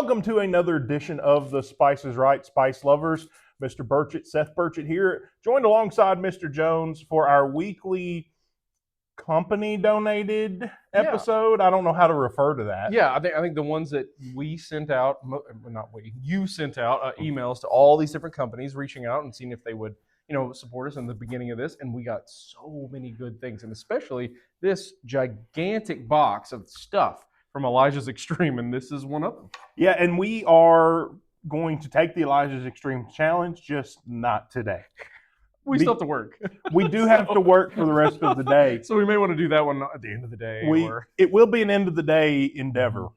welcome to another edition of the Spice is Right, Spice Lovers. Mr. Burchett, Seth Burchett here, joined alongside Mr. Jones for our weekly company donated episode. I don't know how to refer to that. Yeah, I think the ones that we sent out, you sent out emails to all these different companies, reaching out and seeing if they would, support us in the beginning of this, and we got so many good things, and especially this gigantic box of stuff from Elijah's Xtreme, and this is one of them. Yeah, and we are going to take the Elijah's Xtreme challenge, just not today. We still have to work. We do have to work for the rest of the day. So we may want to do that one at the end of the day. It will be an end of the day endeavor.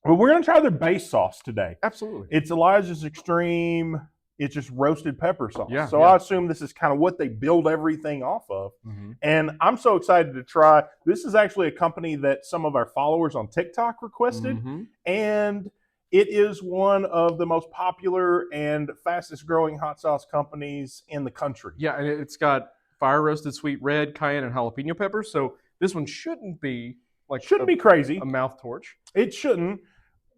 But we're going to try their base sauce today. Absolutely. It's Elijah's Xtreme. It's just roasted pepper sauce. Yeah, so I assume this is kind of what they build everything off of. Mm-hmm. And I'm so excited to try. This is actually a company that some of our followers on TikTok requested. Mm-hmm. And it is one of the most popular and fastest growing hot sauce companies in the country. Yeah, and it's got fire roasted sweet red, cayenne, and jalapeno peppers. So this one shouldn't be be crazy. A mouth torch. It shouldn't.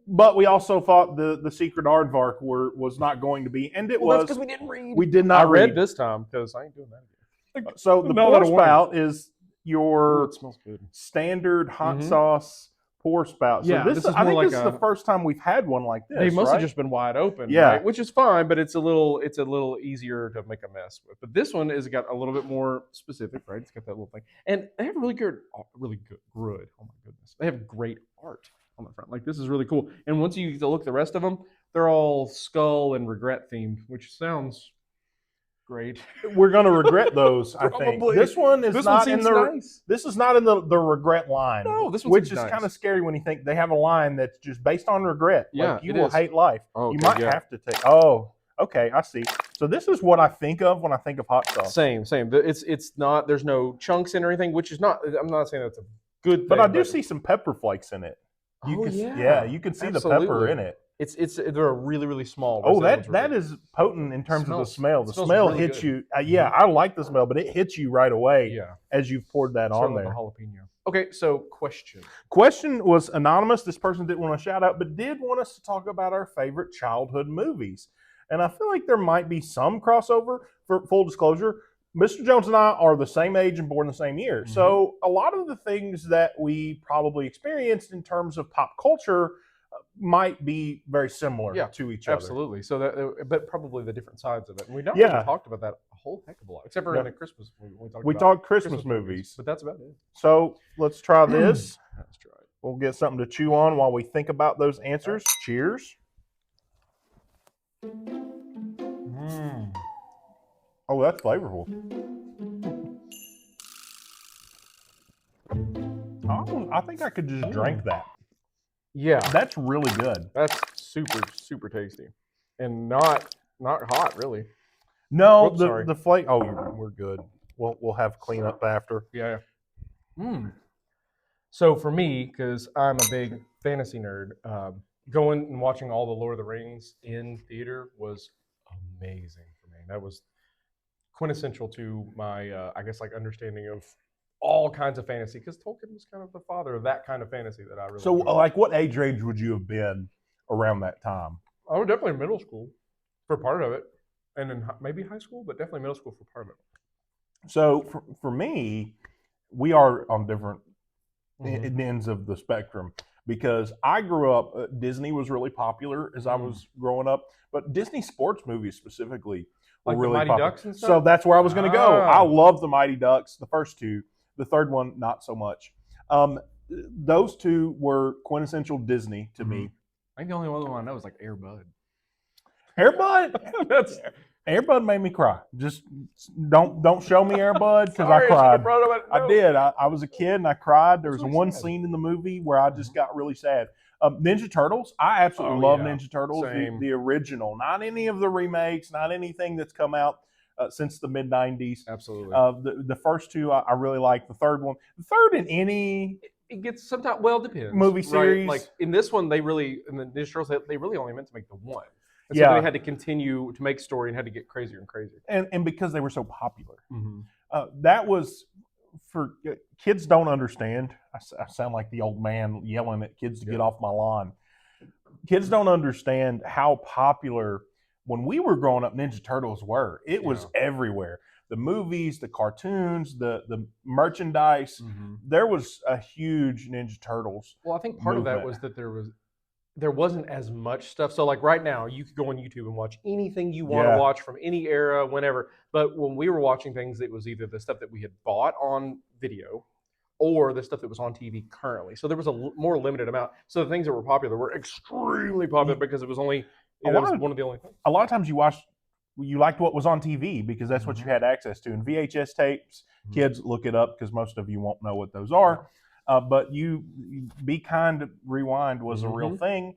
But we also thought the secret aardvark was not going to be, and it was. That's because we didn't read. We did not read this time because I ain't doing that again. So the pour spout is your it smells good. Standard hot sauce pour spout. So Yeah, this is I think this is the first time we've had one like this. They must right? have just been wide open, Yeah. right? Which is fine, but it's a little easier to make a mess with. But this one has got a little bit more specific, right? It's got that little thing, and they have really good. Oh my goodness, they have great art on the front. Like, this is really cool. And once you get to look at the rest of them, they're all skull and regret themed, which sounds great. We're going to regret those, I think. Probably. This one is not in the nice. This is not in the regret line. No, this one which is nice. kind of scary when you think they have a line that's just based on regret. Yeah, like, you will hate life. Oh, you okay, might have to take. Oh, okay, I see. So this is what I think of when I think of hot sauce. Same. It's not. There's no chunks in or anything, which is not. I'm not saying that's a good thing. But I do see some pepper flakes in it. You can see the pepper in it. They're a really, really small. Oh, that is potent in terms of the smell. The smell really hits you. I like the smell, but it hits you right away as you've poured that on there. The jalapeno. Okay, so question. Question was anonymous. This person didn't want to shout out, but did want us to talk about our favorite childhood movies. And I feel like there might be some crossover. For full disclosure, Mr. Jones and I are the same age and born the same year. Mm-hmm. So a lot of the things that we probably experienced in terms of pop culture might be very similar to each other. Absolutely. So but probably the different sides of it. And we never really talked about that a whole heck of a lot, except for in a Christmas movie. We talked Christmas movies. But that's about it. So let's try this. Let's try it. We'll get something to chew on while we think about those answers. Right. Cheers. Oh, that's flavorful. I think I could just drink that. Yeah. That's really good. That's super, super tasty. And not hot, really. No, the flake. Oh, we're good. We'll have cleanup after. Yeah. So for me, because I'm a big fantasy nerd, going and watching all the Lord of the Rings in theater was amazing for me. That was quintessential to my, understanding of all kinds of fantasy, because Tolkien was kind of the father of that kind of fantasy that I really. So, what age range would you have been around that time? I was definitely in middle school for part of it, and then maybe high school, but definitely middle school for part of it. So, for me, we are on different ends of the spectrum, because I grew up. Disney was really popular as I was growing up, but Disney sports movies specifically. Like really the Mighty Ducks and stuff? So that's where I was going to go. I love the Mighty Ducks, the first two. The third one, not so much. Those two were quintessential Disney to me. I think the only one I know is like Air Bud. Air Bud? Air Bud made me cry. Just don't show me Air Bud, because I cried. I did. I was a kid and I cried. There was one scene in the movie where I just got really sad. Ninja Turtles. I absolutely love Ninja Turtles. The original. Not any of the remakes, not anything that's come out since the mid-90s. Absolutely. The first two I really like. The third one. The third in any... It gets sometimes, well, it depends. Movie series. Right? Like in this one, in the Ninja Turtles, they really only meant to make the one. And so they had to continue to make story and had to get crazier and crazier. And because they were so popular. That was... For kids don't understand. I sound like the old man yelling at kids to get off my lawn. kids don't understand how popular when we were growing up Ninja Turtles were. It was everywhere. The movies, the cartoons, the merchandise. There was a huge Ninja Turtles. Well, I think part of that was that there wasn't as much stuff. So like right now, you could go on YouTube and watch anything you want to watch from any era, whenever. But when we were watching things, it was either the stuff that we had bought on video or the stuff that was on TV currently. So there was a more limited amount. So the things that were popular were extremely popular because it was only that was one of the only things. A lot of times you liked what was on TV because that's what you had access to. And VHS tapes, kids look it up because most of you won't know what those are. But you Be Kind, Rewind was a real thing.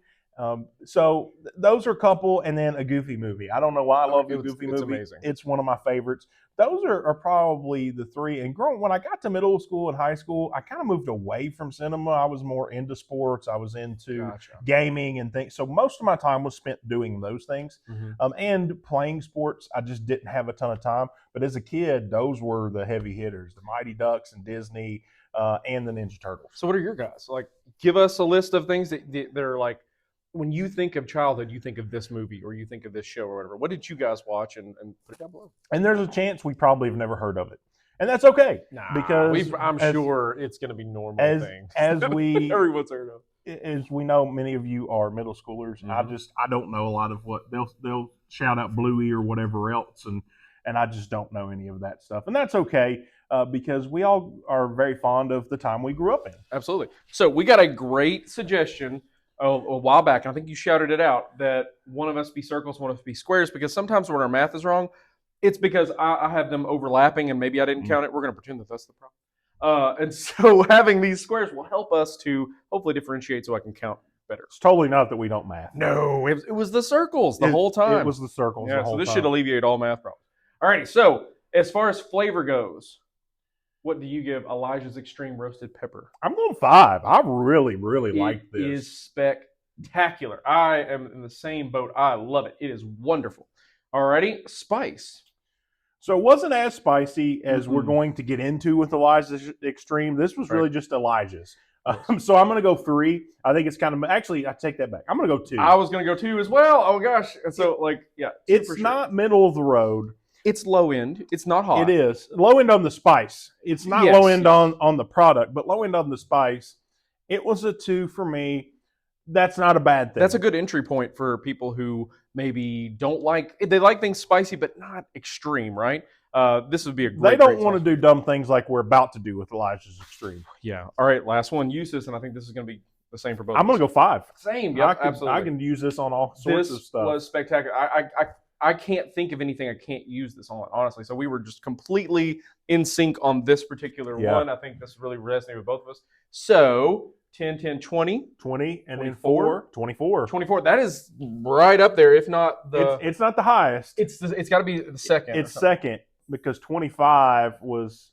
So those are a couple, and then a Goofy movie. I don't know why I love a Goofy movie. Amazing. It's one of my favorites. Those are probably the three. And when I got to middle school and high school, I kind of moved away from cinema. I was more into sports. I was into gaming and things. So most of my time was spent doing those things and playing sports. I just didn't have a ton of time. But as a kid, those were the heavy hitters, the Mighty Ducks and Disney and the Ninja Turtles. So what are your guys? Like, give us a list of things that are like, when you think of childhood, you think of this movie or you think of this show or whatever. What did you guys watch, and put it down below? And there's a chance we probably have never heard of it. And that's okay. Because I'm sure it's going to be normal things. As we everyone's heard of. As we know, many of you are middle schoolers. I don't know a lot of what they'll shout out Bluey or whatever else, and I just don't know any of that stuff. And that's okay. Because we all are very fond of the time we grew up in. Absolutely. So we got a great suggestion a while back, and I think you shouted it out, that one of us be circles, one of us be squares, because sometimes when our math is wrong, it's because I have them overlapping and maybe I didn't count it. We're going to pretend that that's the problem. And so having these squares will help us to hopefully differentiate so I can count better. It's totally not that we don't math. No, it was the circles the whole time. It was the circles the whole time. So this should alleviate all math problems. All right, so as far as flavor goes, what do you give Elijah's Xtreme Roasted Pepper? I'm going 5. I really, really like this. It is spectacular. I am in the same boat. I love it. It is wonderful. Alrighty, spice. So it wasn't as spicy as we're going to get into with Elijah's Xtreme. This was really just Elijah's. So I'm going to go 3. I think it's kind of, actually, I take that back. I'm going to go 2. I was going to go 2 as well. Oh gosh. So it's not middle of the road. It's low end. It's not hot. It is. Low end on the spice. It's not low end on the product, but low end on the spice. It was a 2 for me. That's not a bad thing. That's a good entry point for people who maybe they like things spicy, but not extreme, right? This would be a great. They don't want to do dumb things like we're about to do with Elijah's Xtreme. Yeah. All right. Last one. Use this, and I think this is going to be the same for both. I'm going to go 5. Same. Yeah. Absolutely. I can use this on all sorts of stuff. This was spectacular. I can't think of anything I can't use this on, honestly. So we were just completely in sync on this particular one. I think this really resonated with both of us. So 10, 10, 20. 20, and then 4. 24. 24. That is right up there, if not the... It's not the highest. It's got to be the second. It's second, because 25 was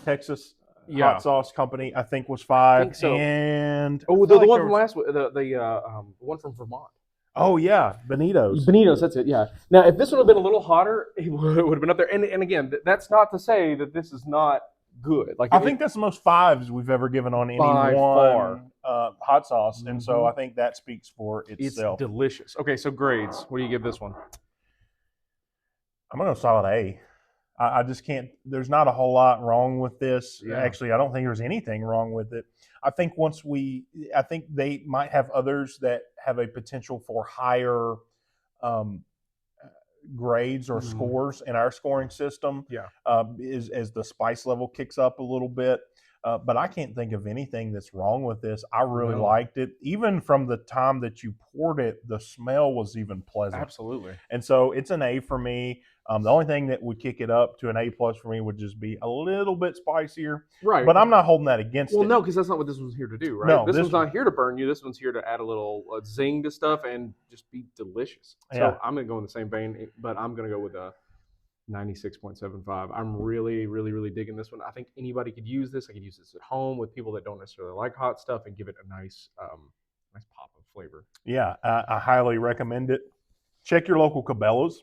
Texas Hot Sauce Company, I think, was 5. I think so. And... the one from last week, the one from Vermont. Oh, yeah, Benito's. Benito's, that's it, yeah. Now, if this one had been a little hotter, it would have been up there. And again, that's not to say that this is not good. Like, I think that's the most 5s we've ever given on any one hot sauce. And so I think that speaks for itself. It's delicious. Okay, so grades. What do you give this one? I'm going to go solid A. I just can't, there's not a whole lot wrong with this. Yeah. Actually, I don't think there's anything wrong with it. I think I think they might have others that have a potential for higher grades or scores in our scoring system. Yeah. As the spice level kicks up a little bit. But I can't think of anything that's wrong with this. I really liked it. Even from the time that you poured it, the smell was even pleasant. Absolutely. And so it's an A for me. The only thing that would kick it up to an A+ for me would just be a little bit spicier. Right. But I'm not holding that against it. Well, no, because that's not what this one's here to do, right? No, this one's not here to burn you. This one's here to add a little zing to stuff and just be delicious. So I'm going to go in the same vein, but I'm going to go with a 96.75. I'm really, really, really digging this one. I think anybody could use this. I could use this at home with people that don't necessarily like hot stuff and give it a nice pop of flavor. Yeah, I highly recommend it. Check your local Cabela's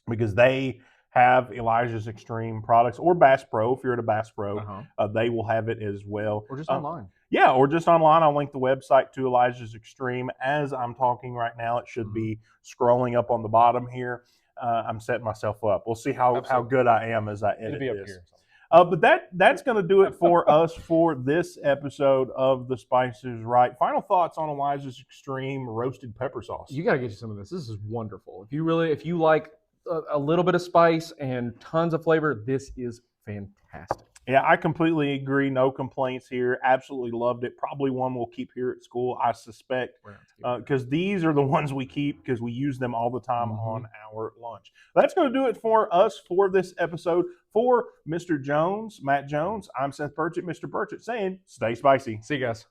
because they have Elijah's Xtreme products, or Bass Pro. If you're at a Bass Pro, they will have it as well. Or just online. Yeah, or just online. I'll link the website to Elijah's Xtreme as I'm talking right now. It should be scrolling up on the bottom here. I'm setting myself up. We'll see how good I am as I edit It'll be up this. here. But that's going to do it for us for this episode of The Spice is Right. Final thoughts on Elijah's Xtreme roasted pepper sauce. You got to get you some of this. This is wonderful. If you like a little bit of spice and tons of flavor, this is fantastic. Yeah, I completely agree. No complaints here. Absolutely loved it. Probably one we'll keep here at school, I suspect, because these are the ones we keep because we use them all the time on our lunch. That's going to do it for us for this episode. For Mr. Jones, Matt Jones, I'm Seth Burchett, Mr. Burchett, saying stay spicy. See you guys.